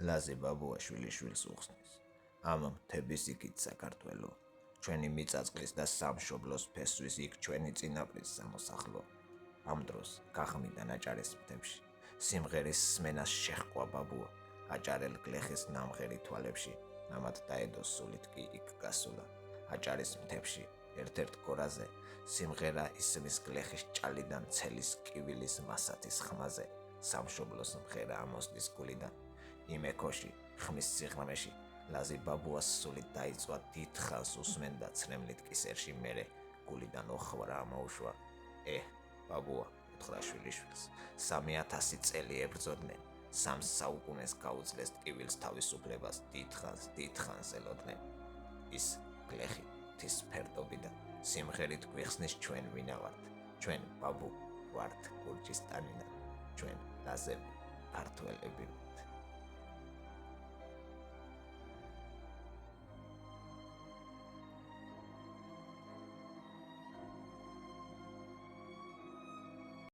ლაზი ბაბუაშვილი შვილს უხსნის. ამ მთების იქით საქართველო, ჩვენი მიწაწყლის და სამშობლოს ფესვის იქ ჩვენი წინაპრის სამოსახლო. ამ დროს გახმიდან აჭარის მთებში, სიმღერის სმენას შეჰყვა ბაბუა, აჭარელ გლეხის ნამღერი თვალებში, ამათ დაედო სულით კი იქ გასულა. აჭარის მთებში ერთ-ერთ გორაზე სიმღერა ისმის გლეხის ჭალიდან ცელის კივილის მასათის ხმაზე, სამშობლოს მღერა ამოსდის გულიდან. იმ ექოში, ხმის სიღრმეში, ლაზი ბაბუას სულით დაიწვა დიდხანს უსმენდა ცრემლით კისერში მერე, გულიდან ოხვარა ამოუშვა. ბაბუა, უთხრა შვილიშვილს, 3000 წელი ებრძოდნენ, 3 საუკუნეს გაუძლეს ტკივილს თავისუფლებას, დიდხანს ელოდნენ. ის გლეხი მთის ფერდობიდან სიმღერით გვიხსნის ჩვენ ვინა ვართ, ჩვენ ბაბუ ვართ გურჯის ტანიდან, ჩვენ ლაზები ქართველები ვართ.